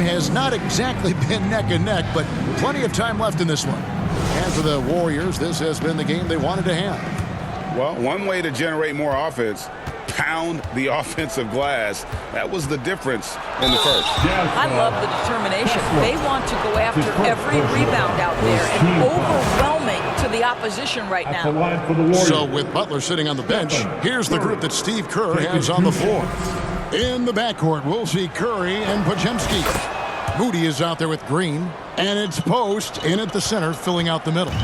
has not exactly been neck and neck, but plenty of time left in this one. And for the Warriors, this has been the game they wanted to have. Well, one way to generate more offense, pound the offensive glass. That was the difference in the first. I love the determination. They want to go after every rebound out there and overwhelming to the opposition right now. So with Butler sitting on the bench, here's the group that Steve Kerr has on the floor. In the backcourt, we'll see Curry and Podziemski. Moody is out there with Green, and it's Post in at the center, filling out the middle.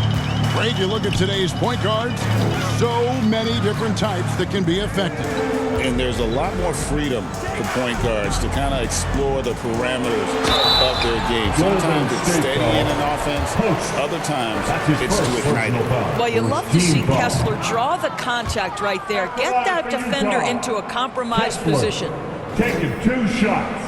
Greg, you look at today's point guards, so many different types that can be effective. And there's a lot more freedom for point guards to kind of explore the parameters of their game. Sometimes it's steady in an offense, other times it's to ignite it. Well, you love to see Kessler draw the contact right there. Get that defender into a compromised position. Taking 2 shots.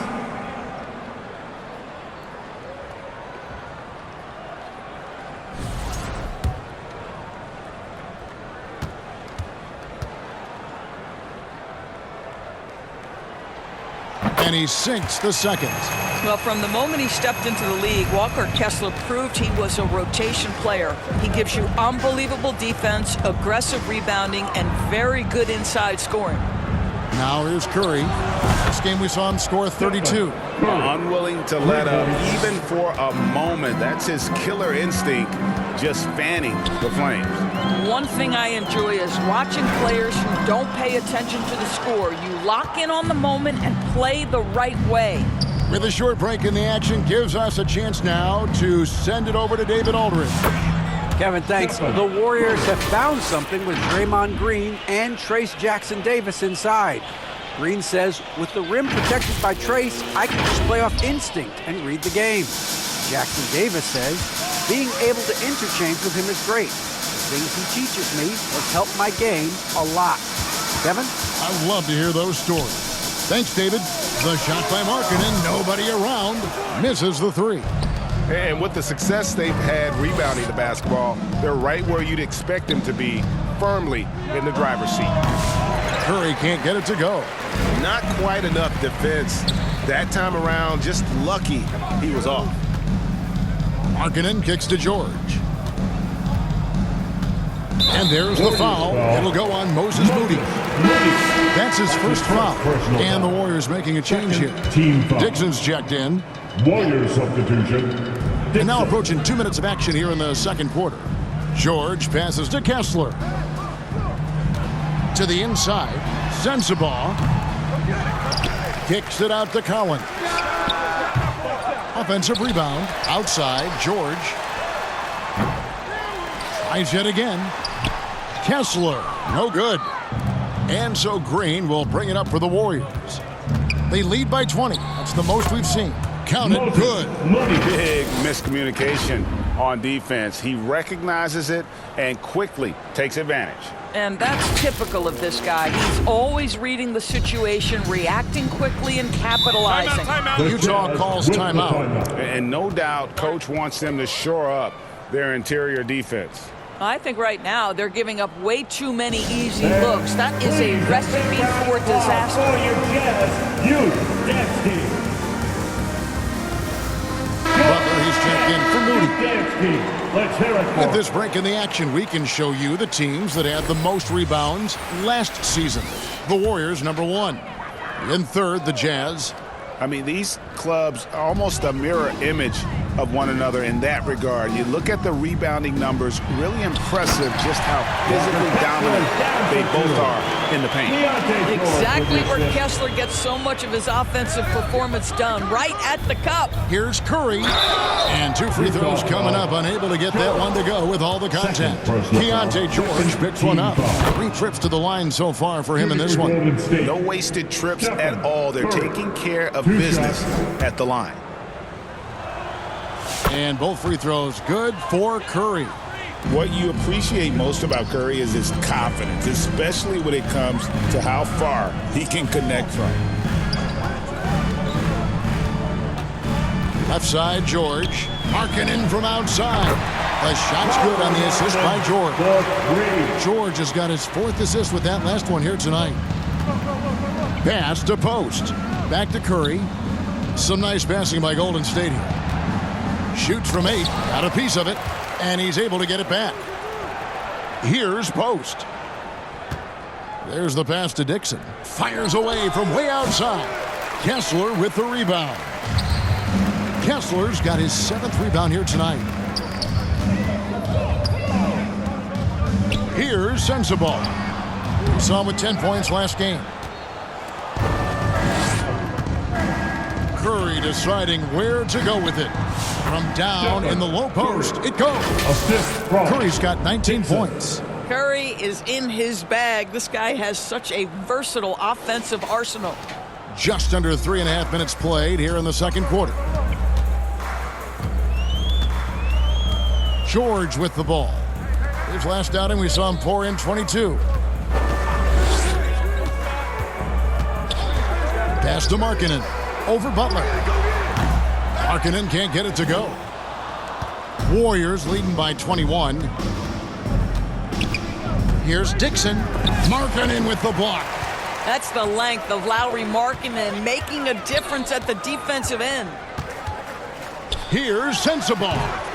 And he sinks the second. Well, from the moment he stepped into the league, Walker Kessler proved he was a rotation player. He gives you unbelievable defense, aggressive rebounding, and very good inside scoring. Now here's Curry. This game we saw him score 32. Unwilling to let up, even for a moment. That's his killer instinct, just fanning the flames. One thing I enjoy is watching players who don't pay attention to the score. You lock in on the moment and play the right way. With a short break in the action, gives us a chance now to send it over to David Aldridge. Kevin, thanks. The Warriors have found something with Draymond Green and Trace Jackson-Davis inside. Green says, with the rim protected by Trace, I can just play off instinct and read the game. Jackson-Davis says, being able to interchange with him is great. The things he teaches me has helped my game a lot. Kevin? I love to hear those stories. Thanks, David. The shot by Markkanen, nobody around, misses the 3. And with the success they've had rebounding the basketball, they're right where you'd expect them to be, firmly in the driver's seat. Curry can't get it to go. Not quite enough defense. That time around, just lucky he was off. Markkanen kicks to George. And there's the foul. It'll go on Moses Moody. That's his first foul. And the Warriors making a change here. Dixon's checked in. Warriors substitution. And now approaching 2 minutes of action here in the second quarter. George passes to Kessler. To the inside. Sensabaugh kicks it out to Collins. Offensive rebound. Outside. George. Tries yet again. Kessler. No good. And so Green will bring it up for the Warriors. They lead by 20. That's the most we've seen. Counted good. Big miscommunication on defense. He recognizes it and quickly takes advantage. And that's typical of this guy. He's always reading the situation, reacting quickly, and capitalizing. Utah calls timeout. And no doubt coach wants them to shore up their interior defense. I think right now they're giving up way too many easy looks. That is a recipe for disaster. Butler, he's checked in for Moody. With this break in the action, we can show you the teams that had the most rebounds last season. The Warriors, number 1. In third, the Jazz. I mean, these clubs are almost a mirror image of one another in that regard. You look at the rebounding numbers, really impressive just how physically dominant they both are in the paint. Exactly where Kessler gets so much of his offensive performance done, right at the cup. Here's Curry. And 2 free throws coming up, unable to get that one to go with all the contact. Keontae George picks one up. 3 trips to the line so far for him in this one. No wasted trips at all. They're taking care of business at the line. And both free throws good for Curry. What you appreciate most about Curry is his confidence, especially when it comes to how far he can connect from. Left side, George. Markkanen from outside. The shot's good on the assist by George. George has got his 4th assist with that last one here tonight. Pass to Post. Back to Curry. Some nice passing by Golden State here. Shoots from 8, got a piece of it, and he's able to get it back. Here's Post. There's the pass to Dixon. Fires away from way outside. Kessler with the rebound. Kessler's got his 7th rebound here tonight. Here's Sensabaugh. We saw him with 10 points last game. Curry deciding where to go with it. From down in the low post, it goes. Curry's got 19 points. Curry is in his bag. This guy has such a versatile offensive arsenal. Just under 3.5 minutes played here in the second quarter. George with the ball. His last outing, we saw him pour in 22. Pass to Markkanen. Over Butler. Markkanen can't get it to go. Warriors leading by 21. Here's Dixon. Markkanen with the block. That's the length of Lowry Markkanen making a difference at the defensive end. Here's Sensabaugh.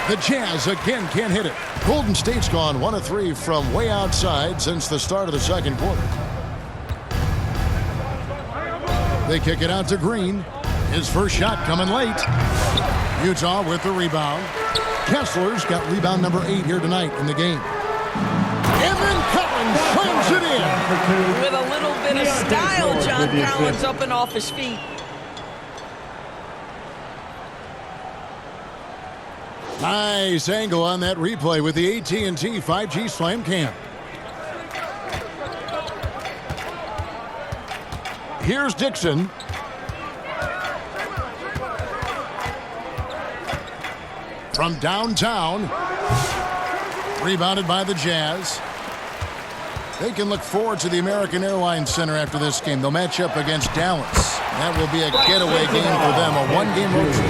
The Jazz again can't hit it. Golden State's gone 1 of 3 from way outside since the start of the second quarter. They kick it out to Green. His first shot coming late. Utah with the rebound. Kessler's got rebound number 8 here tonight in the game. And then Collins slams it in. With a little bit of style, John Collins up and off his feet. Nice angle on that replay with the AT&T 5G Slam Cam. Here's Dixon. From downtown. Rebounded by the Jazz. They can look forward to the American Airlines Center after this game. They'll match up against Dallas. That will be a getaway game for them, a one-game road trip.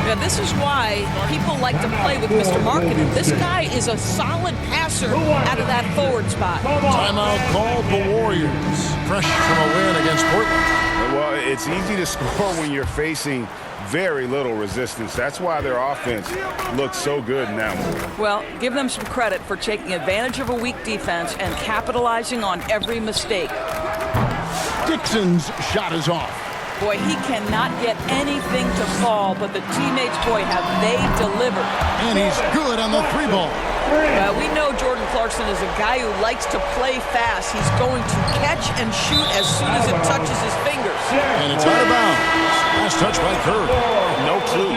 Yeah, this is why people like to play with Mr. Markkanen. This guy is a solid passer out of that forward spot. Timeout called the Warriors. Fresh from a win against Portland. Well, it's easy to score when you're facing very little resistance. That's why their offense looks so good in that one. Well, give them some credit for taking advantage of a weak defense and capitalizing on every mistake. Dixon's shot is off. Boy, he cannot get anything to fall, but the teammates, boy, have they delivered. And he's good on the 3-ball. We know Jordan Clarkson is a guy who likes to play fast. He's going to catch and shoot as soon as it touches his fingers. And it's out of bounds. Last touch by Curry. No clue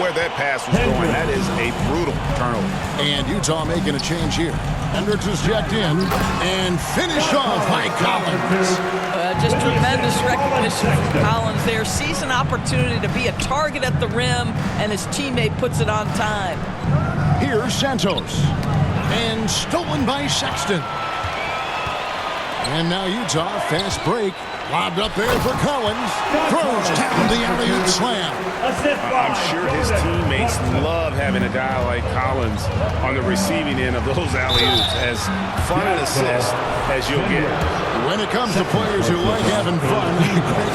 where that pass was going. That is a brutal turnover. And Utah making a change here. Hendricks is checked in and finished off by Collins. Just tremendous recognition from Collins there. Sees an opportunity to be a target at the rim, and his teammate puts it on time. Here's Santos. And stolen by Sexton. And now Utah, fast break. Lobbed up there for Collins. Throws down the alley-oop slam. I'm sure his teammates love having a guy like Collins on the receiving end of those alley-oops. As fun an assist as you'll get. When it comes to players who like having fun,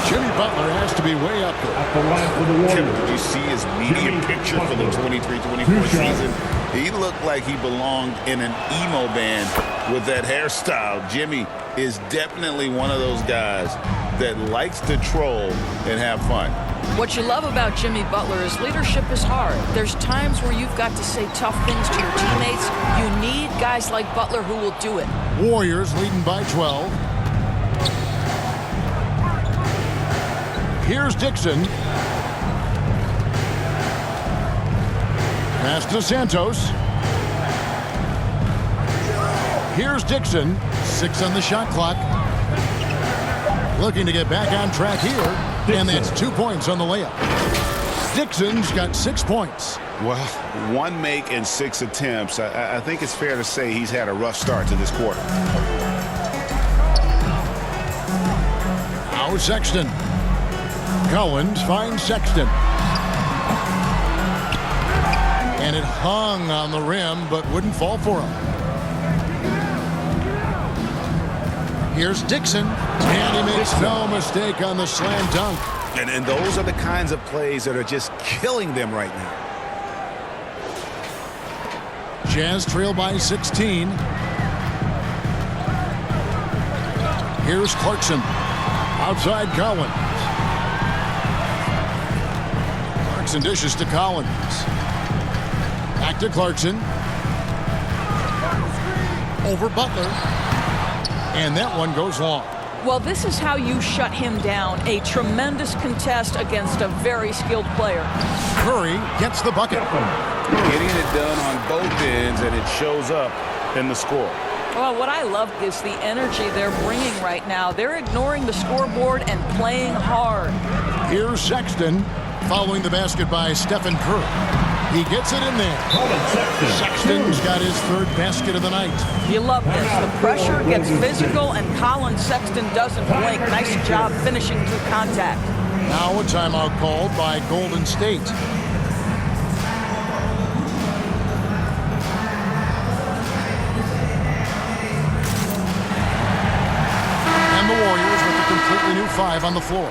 Jimmy Butler has to be way up there. Did you see his media picture for the 23-24 season? He looked like he belonged in an emo band with that hairstyle. Jimmy is definitely one of those guys that likes to troll and have fun. What you love about Jimmy Butler is leadership is hard. There's times where you've got to say tough things to your teammates. You need guys like Butler who will do it. Warriors leading by 12. Here's Dixon. Pass to Santos. Here's Dixon. 6 on the shot clock. Looking to get back on track here. And that's 2 points on the layup. Dixon's got 6 points. Well, 1 make and 6 attempts. I think it's fair to say he's had a rough start to this quarter. Now Sexton. Collins finds Sexton. And it hung on the rim, but wouldn't fall for him. Here's Dixon, and he makes no mistake on the slam dunk. And those are the kinds of plays that are just killing them right now. Jazz trail by 16. Here's Clarkson. Outside Collins. Clarkson dishes to Collins. Back to Clarkson. Over Butler. And that one goes long. Well, this is how you shut him down. A tremendous contest against a very skilled player. Curry gets the bucket. Getting it done on both ends, and it shows up in the score. Well, what I love is the energy they're bringing right now. They're ignoring the scoreboard and playing hard. Here's Sexton, following the basket by Stephen Curry. He gets it in there. Sexton's got his third basket of the night. You love this. The pressure gets physical, and Colin Sexton doesn't blink. Nice job finishing through contact. Now a timeout called by Golden State. And the Warriors with a completely new 5 on the floor.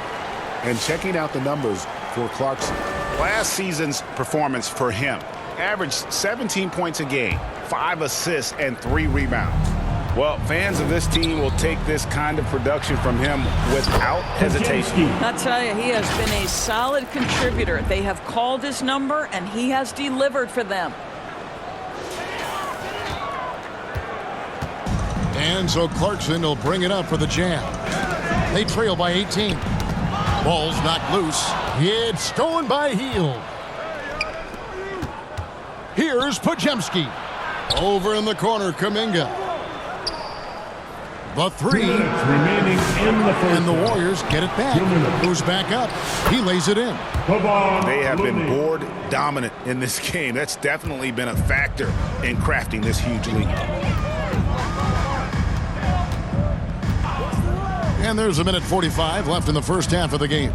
And checking out the numbers for Clarkson. Last season's performance for him averaged 17 points a game, 5 assists, and 3 rebounds. Well, fans of this team will take this kind of production from him without hesitation. I'll tell you, he has been a solid contributor. They have called his number, and he has delivered for them. And so Clarkson will bring it up for the Jazz. They trail by 18. Ball's knocked loose. It's stolen by Hield. Here's Podziemski. Over in the corner, Kuminga. The 3. Remaining in the first. And the Warriors get it back. Goes back up. He lays it in. They have been board dominant in this game. That's definitely been a factor in crafting this huge lead. And there's a minute 45 left in the first half of the game.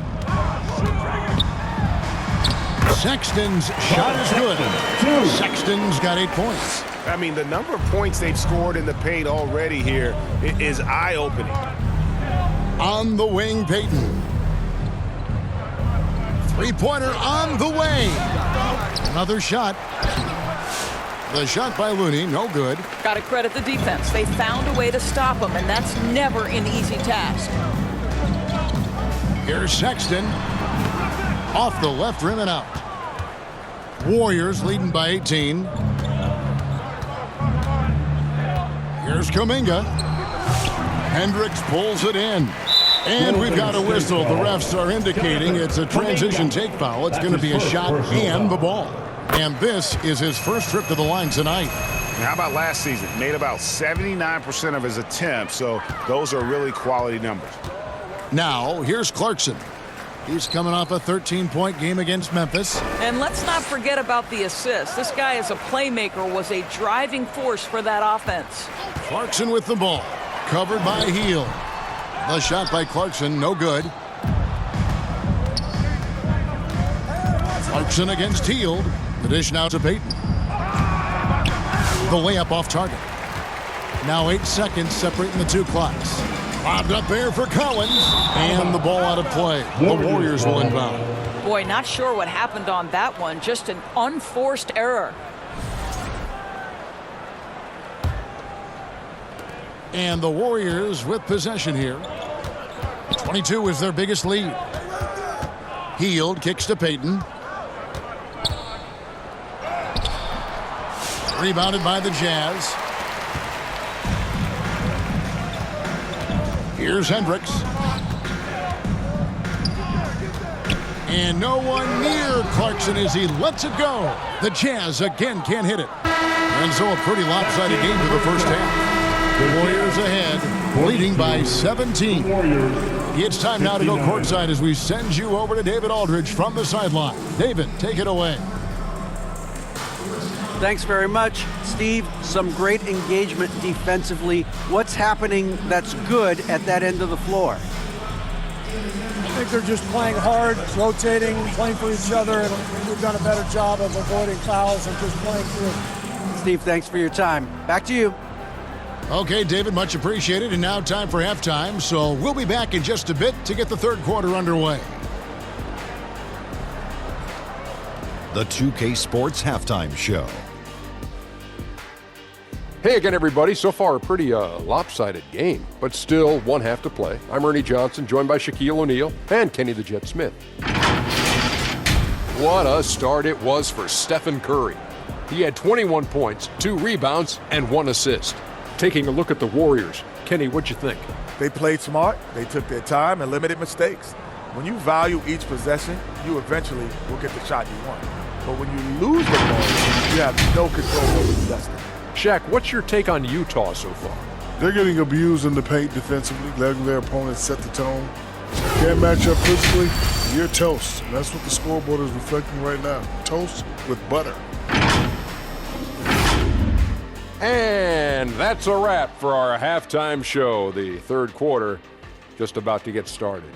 Sexton's shot is good. Sexton's got 8 points. I mean, the number of points they've scored in the paint already here is eye-opening. On the wing, Payton. Three-pointer on the way. Another shot. The shot by Looney, no good. Got to credit the defense. They found a way to stop him, and that's never an easy task. Here's Sexton. Off the left rim and out. Warriors leading by 18. Here's Kuminga. Hendricks pulls it in. And we've got a whistle. The refs are indicating it's a transition take foul. It's going to be a shot and the ball. And this is his first trip to the line tonight. How about last season? Made about 79% of his attempts, so those are really quality numbers. Now, here's Clarkson. He's coming off a 13-point game against Memphis. And let's not forget about the assist. This guy as a playmaker was a driving force for that offense. Clarkson with the ball. Covered by Hield. The shot by Clarkson, no good. Clarkson against Hield. The dish now to Payton. The layup off target. Now 8 seconds separating the 2 clocks. Lobbed up there for Collins. And the ball out of play. The Warriors will inbound. Boy, not sure what happened on that one. Just an unforced error. And the Warriors with possession here. 22 is their biggest lead. Hield kicks to Payton. Rebounded by the Jazz. Here's Hendricks. And no one near Clarkson as he lets it go. The Jazz again can't hit it. And so a pretty lopsided game for the first half. The Warriors ahead, leading by 17. It's time now to go courtside as we send you over to David Aldridge from the sideline. David, take it away. Thanks very much, Steve. Some great engagement defensively. What's happening that's good at that end of the floor? I think they're just playing hard, rotating, playing for each other, and we've done a better job of avoiding fouls and just playing through. Steve, thanks for your time. Back to you. Okay, David, much appreciated. And now time for halftime. So we'll be back in just a bit to get the third quarter underway. The 2K Sports Halftime Show. Hey again, everybody. So far, a pretty lopsided game, but still one half to play. I'm Ernie Johnson, joined by Shaquille O'Neal and Kenny the Jet Smith. What a start it was for Stephen Curry. He had 21 points, 2 rebounds, and 1 assist. Taking a look at the Warriors, Kenny, what'd you think? They played smart, they took their time and limited mistakes. When you value each possession, you eventually will get the shot you want. But when you lose the ball, you have no control over the destiny. Shaq, what's your take on Utah so far? They're getting abused in the paint defensively, letting their opponents set the tone. Can't match up physically, you're toast. And that's what the scoreboard is reflecting right now. Toast with butter. And that's a wrap for our halftime show. The third quarter just about to get started.